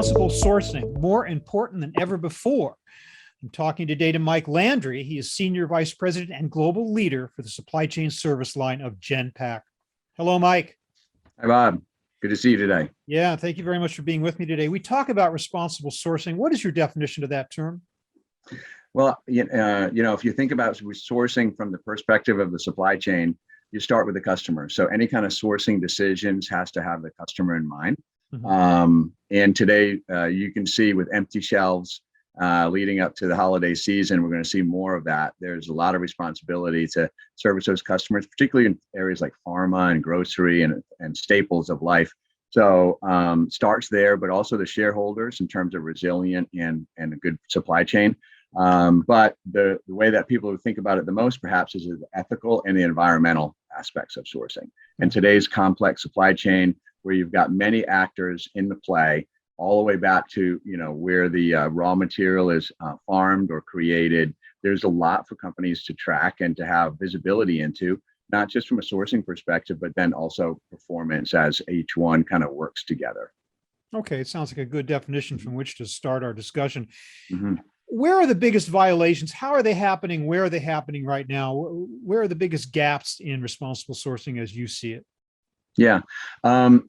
responsible sourcing more important than ever before? I'm talking today to Mike Landry. He is Senior Vice President and Global Leader for the Supply Chain Service line of Genpact. Hello, Mike. Hi, Bob. Good to see you today. Yeah, thank you very much for being with me today. We talk about responsible sourcing. What is your definition of that term? Well, if you think about sourcing from the perspective of the supply chain, you start with the customer. So any kind of sourcing decisions has to have the customer in mind. And today, you can see with empty shelves leading up to the holiday season, we're going to see more of that. There's a lot of responsibility to service those customers, particularly in areas like pharma and grocery and staples of life. So starts there, but also the shareholders in terms of resilient and a good supply chain. But the way that people think about it the most, perhaps, is the ethical and the environmental aspects of sourcing. And today's complex supply chain, where you've got many actors in the play, all the way back to where the raw material is farmed or created. There's a lot for companies to track and to have visibility into, not just from a sourcing perspective, but then also performance as each one kind of works together. Okay, it sounds like a good definition from which to start our discussion. Mm-hmm. Where are the biggest violations? How are they happening? Where are they happening right now? Where are the biggest gaps in responsible sourcing as you see it? Yeah. In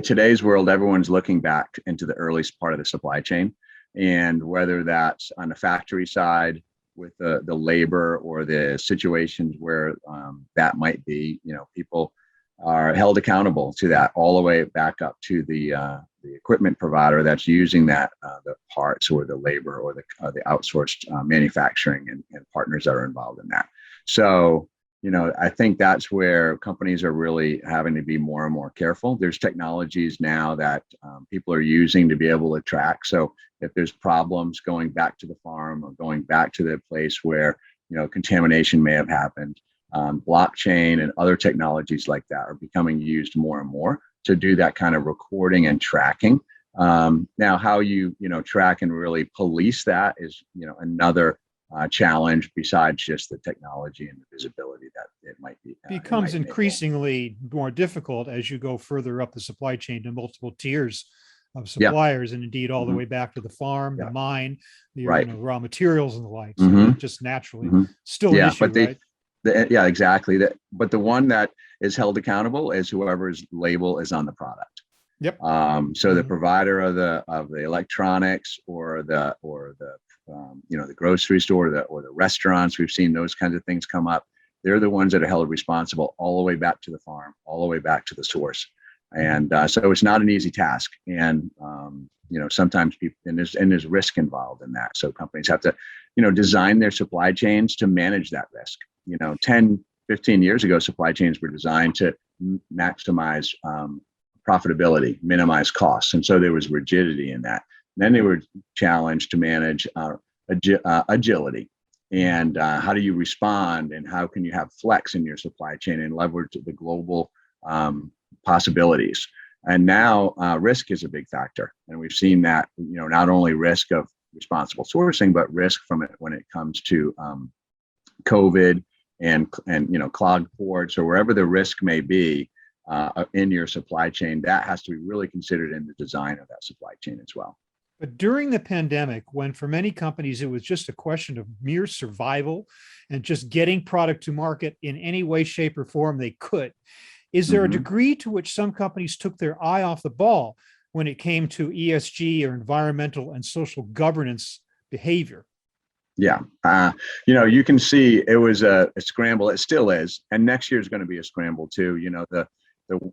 today's world, everyone's looking back into the earliest part of the supply chain, and whether that's on the factory side with the labor or the situations where that might be, people are held accountable to that all the way back up to the equipment provider that's using that, the parts or the labor or the outsourced manufacturing and partners that are involved in that. So, I think that's where companies are really having to be more and more careful. There's technologies now that people are using to be able to track. So if there's problems going back to the farm or going back to the place where, contamination may have happened, blockchain and other technologies like that are becoming used more and more to do that kind of recording and tracking. Now, how you track and really police that is, another challenge besides just the technology and the visibility that it might be. Becomes increasingly more difficult as you go further up the supply chain to multiple tiers of suppliers, and indeed all the way back to the farm, the mine, the raw materials and the like. So just naturally still an issue, right? Yeah, exactly. But the one that is held accountable is whoever's label is on the product. Yep. So the provider of the electronics or the grocery store or the restaurants, we've seen those kinds of things come up. They're the ones that are held responsible all the way back to the farm, all the way back to the source. And so it's not an easy task. And sometimes people, and there's risk involved in that. So companies have to, design their supply chains to manage that risk. 10, 15 years ago, supply chains were designed to maximize profitability, minimize costs. And so there was rigidity in that. And then they were challenged to manage agility and how do you respond and how can you have flex in your supply chain and leverage the global possibilities. And now risk is a big factor. And we've seen that, not only risk of responsible sourcing, but risk from it when it comes to COVID and clogged ports or wherever the risk may be in your supply chain. That has to be really considered in the design of that supply chain as well. But during the pandemic, when for many companies it was just a question of mere survival and just getting product to market in any way, shape, or form they could, is there a degree to which some companies took their eye off the ball when it came to ESG or environmental and social governance behavior? Yeah. You can see it was a scramble. It still is. And next year is going to be a scramble too.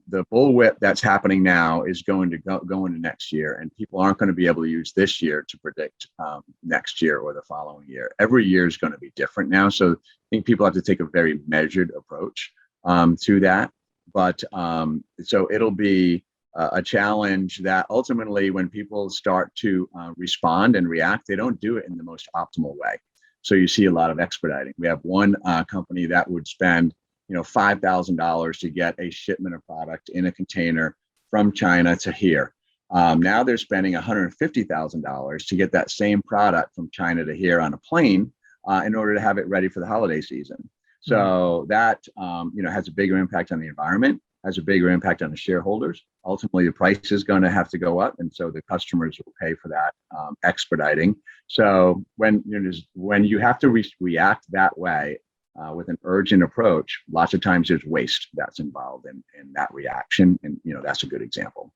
The bullwhip that's happening now is going to go into next year, and people aren't going to be able to use this year to predict next year or the following year. Every year is going to be different now. So I think people have to take a very measured approach to that. But so it'll be a challenge that ultimately when people start to respond and react, they don't do it in the most optimal way. So you see a lot of expediting. We have one company that would spend $5,000 to get a shipment of product in a container from China to here. Now they're spending $150,000 to get that same product from China to here on a plane in order to have it ready for the holiday season. So that has a bigger impact on the environment. has a bigger impact on the shareholders. Ultimately, the price is going to have to go up, and so the customers will pay for that expediting. So when you have to react that way with an urgent approach, lots of times there's waste that's involved in that reaction, and that's a good example.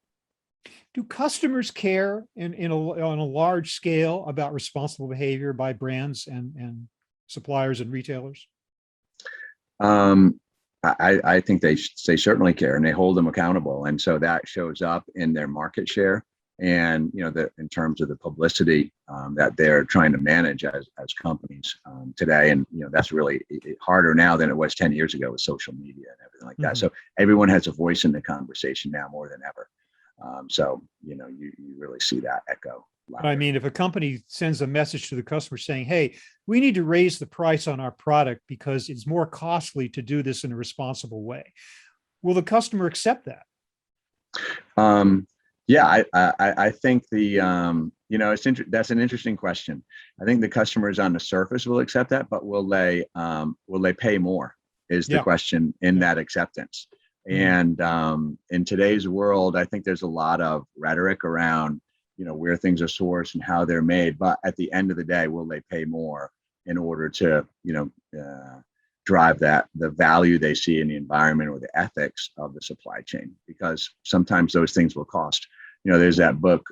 Do customers care on a large scale about responsible behavior by brands and suppliers and retailers? I think they certainly care, and they hold them accountable, and so that shows up in their market share, and in terms of the publicity that they're trying to manage as companies today, and that's really harder now than it was 10 years ago with social media and everything like that. So everyone has a voice in the conversation now more than ever. So you really see that echo. I mean, if a company sends a message to the customer saying, hey, we need to raise the price on our product because it's more costly to do this in a responsible way, will the customer accept that? Yeah, I think that's an interesting question. I think the customers on the surface will accept that, but will they pay more is the question in that acceptance. And in today's world, I think there's a lot of rhetoric around where things are sourced and how they're made. But at the end of the day, will they pay more in order to, drive the value they see in the environment or the ethics of the supply chain? Because sometimes those things will cost. There's that book,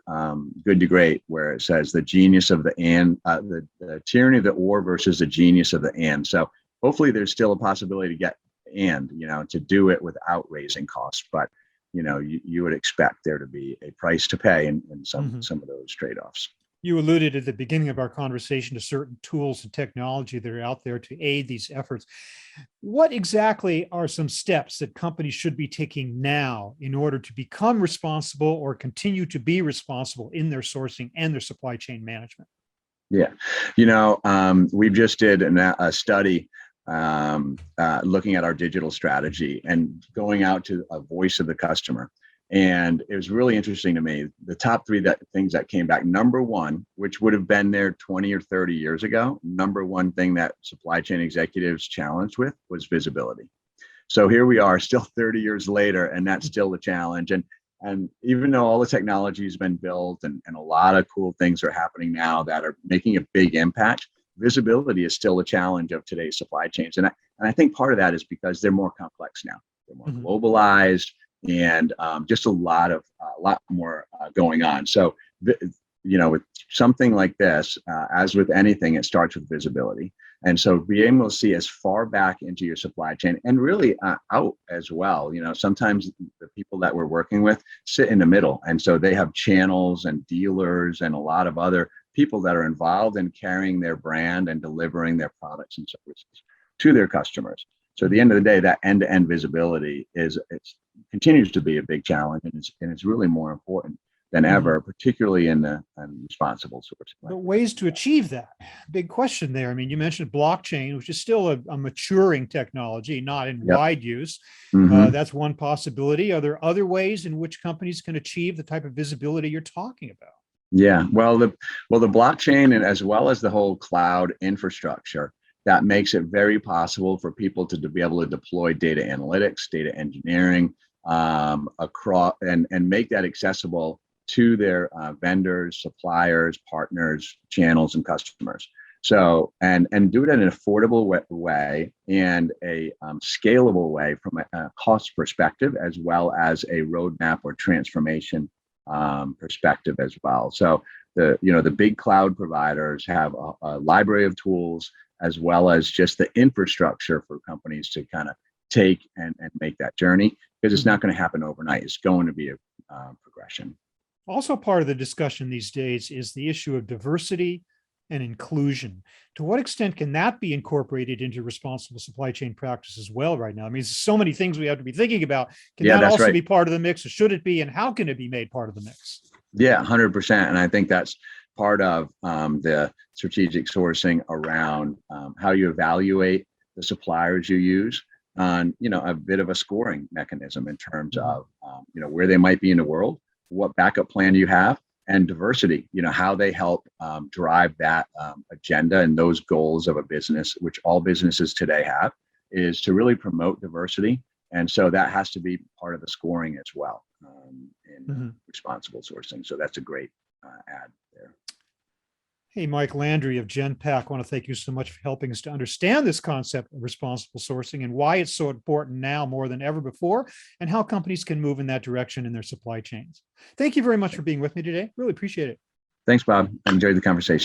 Good to Great, where it says the genius of the and, the tyranny of the or versus the genius of the and. So hopefully there's still a possibility to get and, to do it without raising costs. But you would expect there to be a price to pay in some of those trade-offs. You alluded at the beginning of our conversation to certain tools and technology that are out there to aid these efforts. What exactly are some steps that companies should be taking now in order to become responsible or continue to be responsible in their sourcing and their supply chain management? Yeah, we just did a study looking at our digital strategy and going out to a voice of the customer. And it was really interesting to me. The top three things that came back, number one, which would have been there 20 or 30 years ago, number one thing that supply chain executives challenged with was visibility. So here we are still 30 years later, and that's still a challenge. And even though all the technology has been built and a lot of cool things are happening now that are making a big impact, visibility is still a challenge of today's supply chains. And I think part of that is because they're more complex now. They're more globalized, and just a lot more going on. So, with something like this, as with anything, it starts with visibility. And so being able to see as far back into your supply chain and really out as well. Sometimes the people that we're working with sit in the middle. And so they have channels and dealers and a lot of other people that are involved in carrying their brand and delivering their products and services to their customers. So at the end of the day, that end-to-end visibility continues to be a big challenge, and it's really more important than ever, particularly in the responsible sourcing. But ways to achieve that, big question there. I mean, you mentioned blockchain, which is still a maturing technology, not in wide use. That's one possibility. Are there other ways in which companies can achieve the type of visibility you're talking about? Yeah, well, the blockchain, and as well as the whole cloud infrastructure, that makes it very possible for people to be able to deploy data analytics, data engineering across and make that accessible to their vendors, suppliers, partners, channels, and customers. So, and do it in an affordable way and a scalable way from a cost perspective, as well as a roadmap or transformation perspective as well. So the big cloud providers have a library of tools, as well as just the infrastructure for companies to kind of take and make that journey, because it's not going to happen overnight. It's going to be a progression. Also, part of the discussion these days is the issue of diversity and inclusion. To what extent can that be incorporated into responsible supply chain practice as well right now? I mean, there's so many things we have to be thinking about. Can that also be part of the mix, or should it be, and how can it be made part of the mix? Yeah, 100%. And I think that's part of the strategic sourcing around how you evaluate the suppliers you use on, a bit of a scoring mechanism in terms of, where they might be in the world, what backup plan you have, and diversity, how they help drive that agenda and those goals of a business, which all businesses today have, is to really promote diversity And so that has to be part of the scoring as well in Mhm. responsible sourcing. So that's a great add there. Hey, Mike Landry of Genpact, I want to thank you so much for helping us to understand this concept of responsible sourcing and why it's so important now more than ever before, and how companies can move in that direction in their supply chains. Thank you very much for being with me today. Really appreciate it. Thanks, Bob. I enjoyed the conversation.